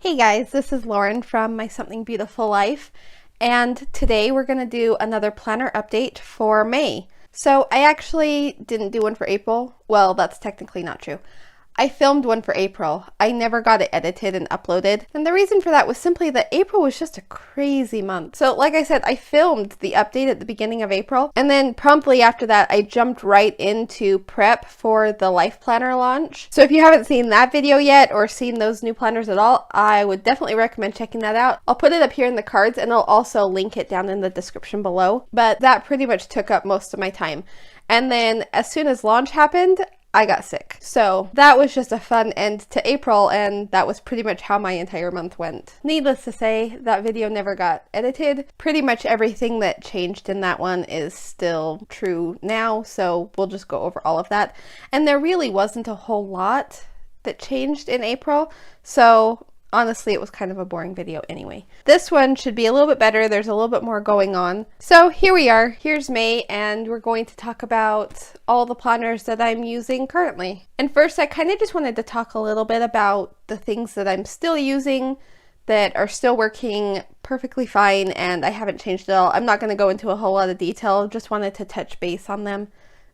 Hey guys, this is Lauren from My Something Beautiful Life, and today we're going to do another planner update for May. So I actually didn't do one for April. Well, that's technically not true. I filmed one for April. I never got it edited and uploaded, and the reason for that was simply that April was just a crazy month. So like I said, I filmed the update at the beginning of April, and then promptly after that I jumped right into prep for the Life Planner launch. So if you haven't seen that video yet or seen those new planners at all, I would definitely recommend checking that out. I'll put it up here in the cards and I'll also link it down in the description below, but that pretty much took up most of my time. And then as soon as launch happened, I got sick. So that was just a fun end to April, and that was pretty much how my entire month went. Needless to say, that video never got edited. Pretty much everything that changed in that one is still true now, so we'll just go over all of that. And there really wasn't a whole lot that changed in April, so honestly, it was kind of a boring video anyway. This one should be a little bit better. There's a little bit more going on. So here we are. Here's May, and we're going to talk about all the planners that I'm using currently. And first, I kind of just wanted to talk a little bit about the things that I'm still using that are still working perfectly fine, and I haven't changed at all. I'm not going to go into a whole lot of detail. Just wanted to touch base on them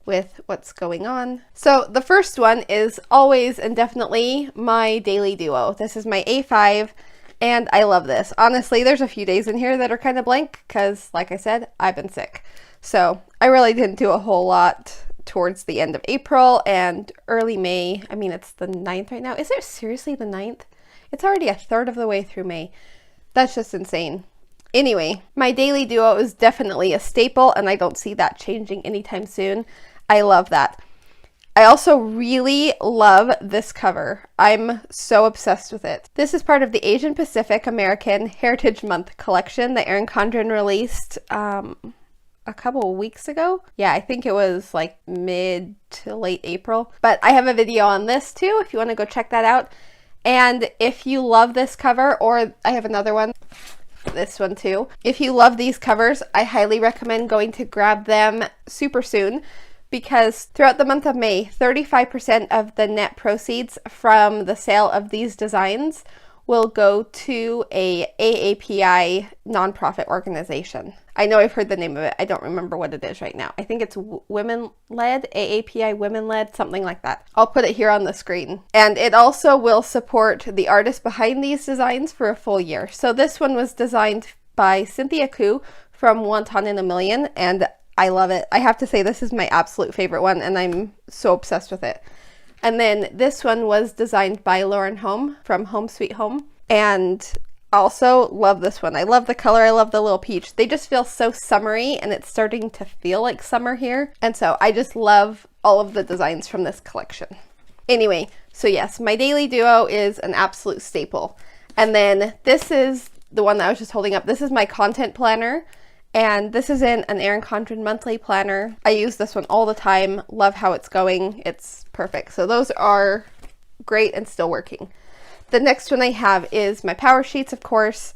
with what's going on. So the first one is always and definitely my daily duo. This is my A5 and I love this. Honestly, there's a few days in here that are kind of blank because, like I said, I've been sick. So I really didn't do a whole lot towards the end of April and early May. I mean, it's the 9th right now. Is it seriously the 9th? It's already a third of the way through May. That's just insane. Anyway, my daily duo is definitely a staple and I don't see that changing anytime soon. I love that. I also really love this cover. I'm so obsessed with it. This is part of the Asian Pacific American Heritage Month collection that Erin Condren released a couple of weeks ago. Yeah, I think it was like mid to late April. But I have a video on this too if you want to go check that out. And if you love this cover, or I have another one, this one too. If you love these covers, I highly recommend going to grab them super soon, because throughout the month of May, 35% of the net proceeds from the sale of these designs will go to a AAPI nonprofit organization. I know I've heard the name of it. I don't remember what it is right now. I think it's women-led, AAPI women-led, something like that. I'll put it here on the screen. And it also will support the artist behind these designs for a full year. So this one was designed by Cynthia Koo from Wonton in a Million, and I love it. I have to say this is my absolute favorite one and I'm so obsessed with it. And then this one was designed by Lauren Home from Home Sweet Home, and also love this one. I love the color. I love the little peach. They just feel so summery and it's starting to feel like summer here. And so I just love all of the designs from this collection. Anyway, so yes, my daily duo is an absolute staple. And then this is the one that I was just holding up. This is my content planner. And this is in an Erin Condren monthly planner. I use this one all the time. Love how it's going. It's perfect. So those are great and still working. The next one I have is my power sheets, of course.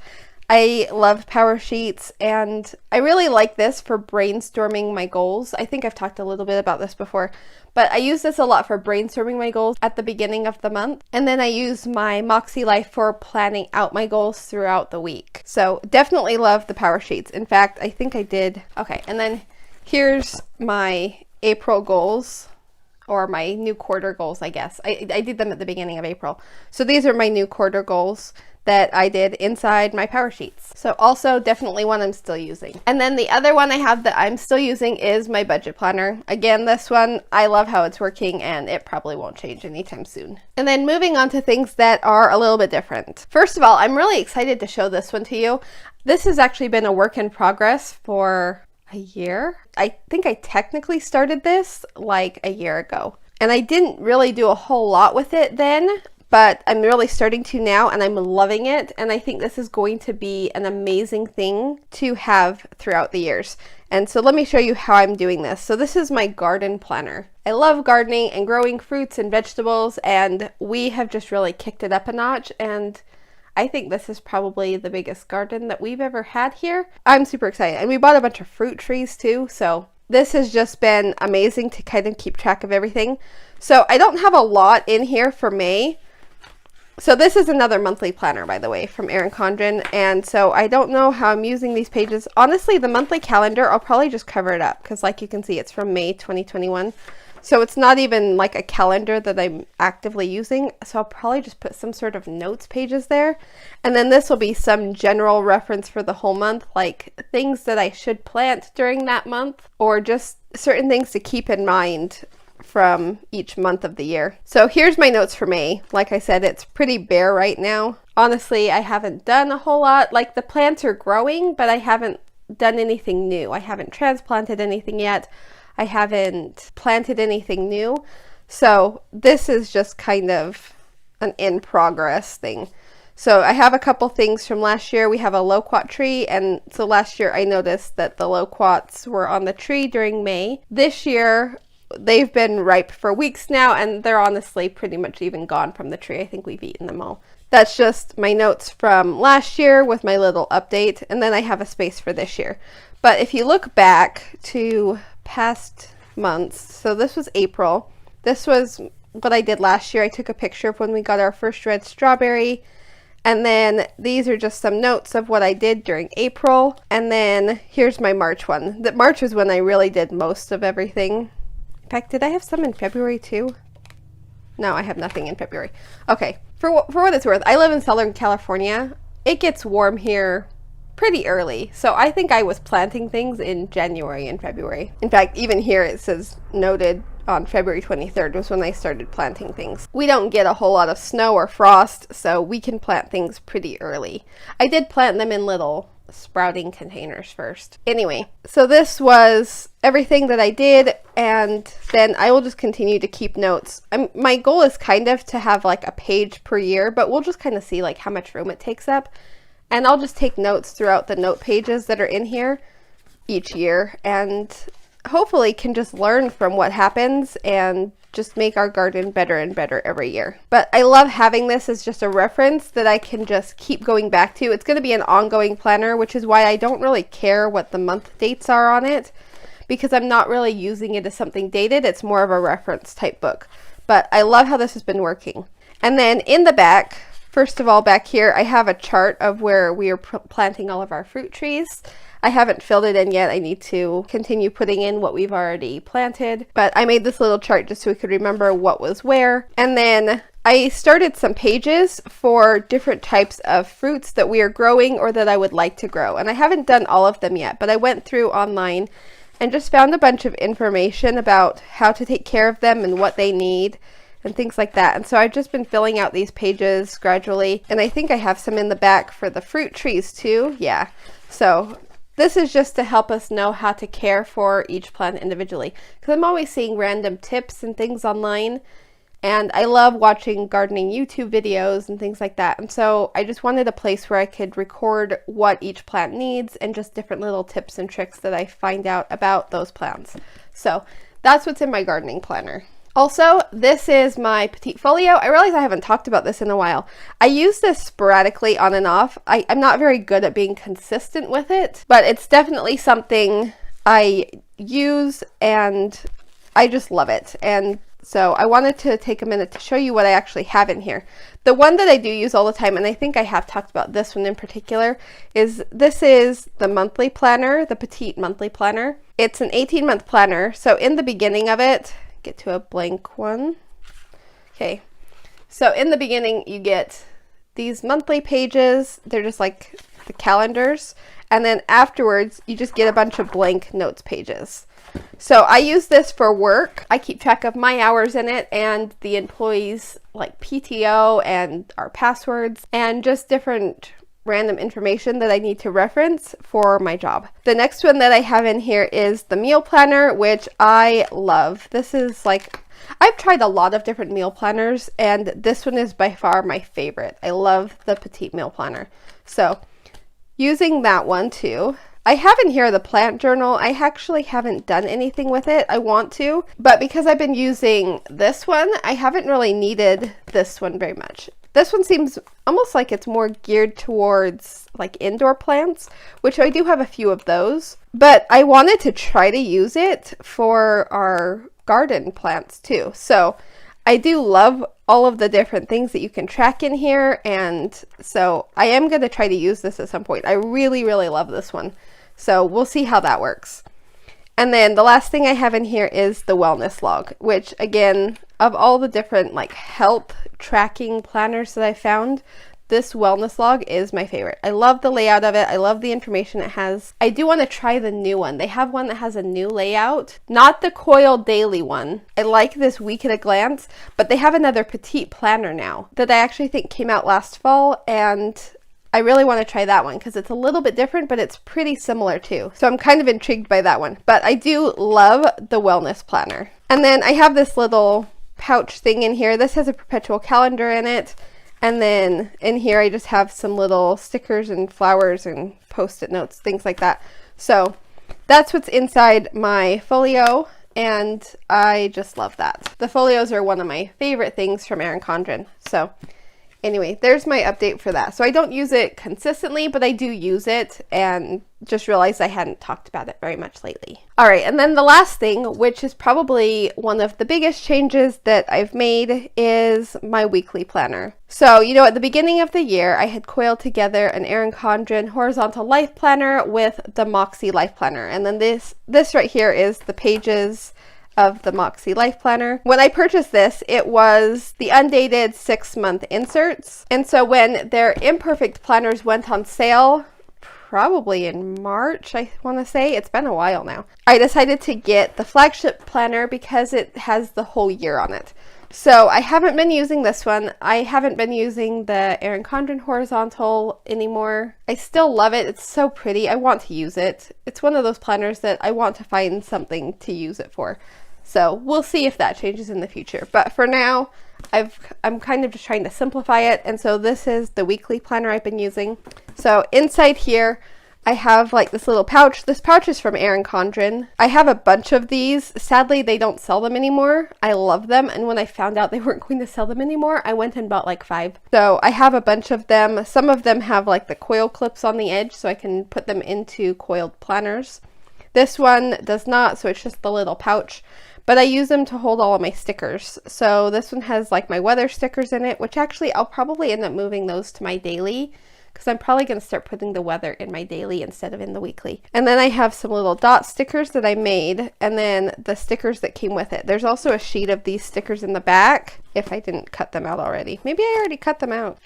I love power sheets and I really like this for brainstorming my goals. I think I've talked a little bit about this before, but I use this a lot for brainstorming my goals at the beginning of the month. And then I use my MakseLife for planning out my goals throughout the week. So definitely love the power sheets. In fact, I think I did. Okay, and then here's my April goals, or my new quarter goals, I guess. I did them at the beginning of April. So these are my new quarter goals that I did inside my power sheets. So also definitely one I'm still using. And then the other one I have that I'm still using is my budget planner. Again, this one, I love how it's working and it probably won't change anytime soon. And then moving on to things that are a little bit different. First of all, I'm really excited to show this one to you. This has actually been a work in progress for a year. I think I technically started this like a year ago. And I didn't really do a whole lot with it then, but I'm really starting to now and I'm loving it. And I think this is going to be an amazing thing to have throughout the years. And so let me show you how I'm doing this. So this is my garden planner. I love gardening and growing fruits and vegetables, and we have just really kicked it up a notch. And I think this is probably the biggest garden that we've ever had here. I'm super excited. And we bought a bunch of fruit trees too. So this has just been amazing to kind of keep track of everything. So I don't have a lot in here for May. So this is another monthly planner, by the way, from Erin Condren. And so I don't know how I'm using these pages. Honestly, the monthly calendar, I'll probably just cover it up because like you can see, it's from May 2021. So it's not even like a calendar that I'm actively using. So I'll probably just put some sort of notes pages there. And then this will be some general reference for the whole month, like things that I should plant during that month, or just certain things to keep in mind from each month of the year. So here's my notes for May. Like I said, it's pretty bare right now. Honestly, I haven't done a whole lot. Like the plants are growing, but I haven't done anything new. I haven't transplanted anything yet. I haven't planted anything new. So this is just kind of an in progress thing. So I have a couple things from last year. We have a loquat tree, and so last year I noticed that the loquats were on the tree during May. This year they've been ripe for weeks now, and they're honestly pretty much even gone from the tree. I think we've eaten them all. That's just my notes from last year with my little update, and then I have a space for this year. But if you look back to past months, so this was April. This was what I did last year. I took a picture of when we got our first red strawberry, and then these are just some notes of what I did during April. And then here's my March one. That March was when I really did most of everything. In fact, did I have some in February too? No, I have nothing in February. Okay, for what it's worth, I live in Southern California. It gets warm here pretty early, so I think I was planting things in January and February. In fact, even here it says noted on February 23rd was when I started planting things. We don't get a whole lot of snow or frost, so we can plant things pretty early. I did plant them in little sprouting containers first. Anyway, so this was everything that I did, and then I will just continue to keep notes. My goal is kind of to have like a page per year, but we'll just kind of see like how much room it takes up. And I'll just take notes throughout the note pages that are in here each year, and hopefully can just learn from what happens and just make our garden better and better every year. But I love having this as just a reference that I can just keep going back to. It's going to be an ongoing planner, which is why I don't really care what the month dates are on it, because I'm not really using it as something dated. It's more of a reference type book. But I love how this has been working. And then in the back, first of all, back here, I have a chart of where we are planting all of our fruit trees. I haven't filled it in yet. I need to continue putting in what we've already planted, but I made this little chart just so we could remember what was where. And then I started some pages for different types of fruits that we are growing or that I would like to grow. And I haven't done all of them yet, but I went through online and just found a bunch of information about how to take care of them and what they need and things like that. And so I've just been filling out these pages gradually. And I think I have some in the back for the fruit trees too. Yeah. So this is just to help us know how to care for each plant individually, because I'm always seeing random tips and things online, and I love watching gardening YouTube videos and things like that. And so I just wanted a place where I could record what each plant needs and just different little tips and tricks that I find out about those plants. So that's what's in my gardening planner. Also, this is my Petit Folio. I realize I haven't talked about this in a while. I use this sporadically on and off. I'm not very good at being consistent with it, but it's definitely something I use and I just love it. And so I wanted to take a minute to show you what I actually have in here. The one that I do use all the time, and I think I have talked about this one in particular, is this is the monthly planner, the Petite monthly planner. It's an 18-month planner. So in the beginning of it, get to a blank one. Okay, so in the beginning you get these monthly pages. They're just like the calendars, and then afterwards you just get a bunch of blank notes pages. So I use this for work. I keep track of my hours in it and the employees, like PTO and our passwords and just different random information that I need to reference for my job. The next one that I have in here is the meal planner, which I love. This is like, I've tried a lot of different meal planners, and this one is by far my favorite. I love the Petite meal planner. So using that one too. I have in here the plant journal. I actually haven't done anything with it. I want to, but because I've been using this one, I haven't really needed this one very much. This one seems almost like it's more geared towards like indoor plants, which I do have a few of those, but I wanted to try to use it for our garden plants too. So I do love all of the different things that you can track in here. And so I am going to try to use this at some point. I really, really love this one. So we'll see how that works. And then the last thing I have in here is the wellness log, which again, of all the different like health tracking planners that I found, this wellness log is my favorite. I love the layout of it. I love the information it has. I do want to try the new one. They have one that has a new layout, not the coiled daily one. I like this week at a glance, but they have another Petite planner now that I actually think came out last fall, and I really want to try that one because it's a little bit different, but it's pretty similar too. So I'm kind of intrigued by that one, but I do love the wellness planner. And then I have this little pouch thing in here. This has a perpetual calendar in it. And then in here, I just have some little stickers and flowers and post-it notes, things like that. So that's what's inside my folio, and I just love that. The folios are one of my favorite things from Erin Condren. So anyway, there's my update for that. So I don't use it consistently, but I do use it, and just realized I hadn't talked about it very much lately. All right, and then the last thing, which is probably one of the biggest changes that I've made, is my weekly planner. So, you know, at the beginning of the year, I had coiled together an Erin Condren horizontal life planner with the MakseLife planner. And then this right here is the pages of the MakseLife planner. When I purchased this, it was the undated 6-month inserts. And so when their imperfect planners went on sale, probably in March, I want to say, it's been a while now, I decided to get the flagship planner because it has the whole year on it. So I haven't been using this one. I haven't been using the Erin Condren horizontal anymore. I still love it. It's so pretty. I want to use it. It's one of those planners that I want to find something to use it for. So we'll see if that changes in the future. But for now, I'm kind of just trying to simplify it. And so this is the weekly planner I've been using. So inside here, I have like this little pouch. This pouch is from Erin Condren. I have a bunch of these. Sadly, they don't sell them anymore. I love them. And when I found out they weren't going to sell them anymore, I went and bought like 5. So I have a bunch of them. Some of them have like the coil clips on the edge, so I can put them into coiled planners. This one does not, so it's just the little pouch. But I use them to hold all of my stickers. So this one has like my weather stickers in it, which actually I'll probably end up moving those to my daily, because I'm probably going to start putting the weather in my daily instead of in the weekly. And then I have some little dot stickers that I made, and then the stickers that came with it. There's also a sheet of these stickers in the back, if I didn't cut them out already. Maybe I already cut them out.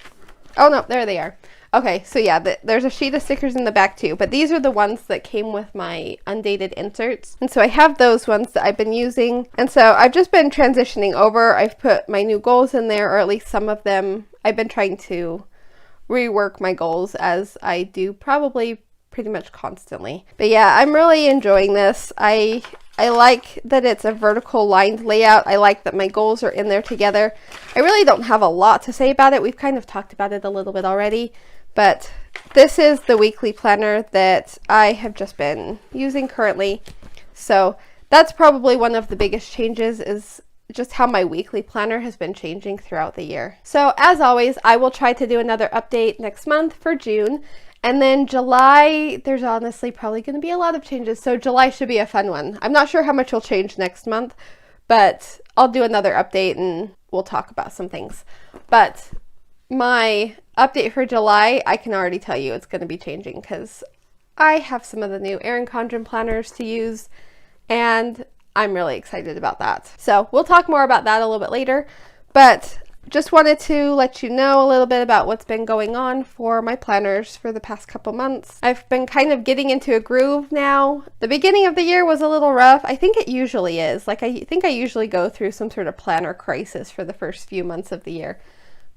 Oh no, there they are. Okay, so yeah, there's a sheet of stickers in the back too, but these are the ones that came with my undated inserts. And so I have those ones that I've been using. And so I've just been transitioning over. I've put my new goals in there, or at least some of them. I've been trying to rework my goals, as I do probably pretty much constantly. But yeah, I'm really enjoying this. I like that it's a vertical lined layout. I like that my goals are in there together. I really don't have a lot to say about it. We've kind of talked about it a little bit already. But this is the weekly planner that I have just been using currently. So that's probably one of the biggest changes, is just how my weekly planner has been changing throughout the year. So as always, I will try to do another update next month for June. And then July, there's honestly probably going to be a lot of changes. So July should be a fun one. I'm not sure how much will change next month, but I'll do another update and we'll talk about some things. But my update for July, I can already tell you it's going to be changing, because I have some of the new Erin Condren planners to use, and I'm really excited about that. So we'll talk more about that a little bit later, but just wanted to let you know a little bit about what's been going on for my planners for the past couple months. I've been kind of getting into a groove now. The beginning of the year was a little rough. I think it usually is. Like, I think I usually go through some sort of planner crisis for the first few months of the year.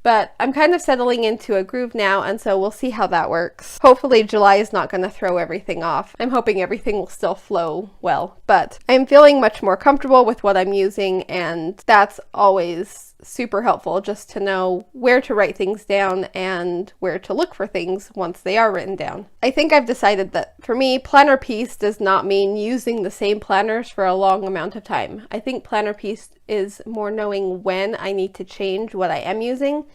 But I'm kind of settling into a groove now, and so we'll see how that works. Hopefully July is not going to throw everything off. I'm hoping everything will still flow well, but I'm feeling much more comfortable with what I'm using, and that's always super helpful, just to know where to write things down and where to look for things once they are written down. I think I've decided that for me, planner piece does not mean using the same planners for a long amount of time. I think planner piece is more knowing when I need to change what I am using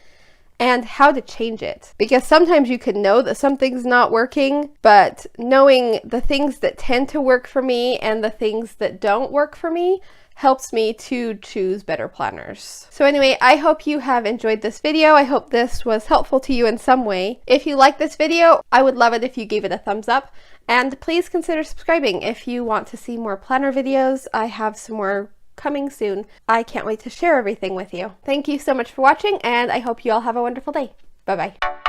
and how to change it. Because sometimes you can know that something's not working, but knowing the things that tend to work for me and the things that don't work for me helps me to choose better planners. So anyway, I hope you have enjoyed this video. I hope this was helpful to you in some way. If you like this video, I would love it if you gave it a thumbs up. And please consider subscribing if you want to see more planner videos. I have some more coming soon. I can't wait to share everything with you. Thank you so much for watching, and I hope you all have a wonderful day. Bye-bye.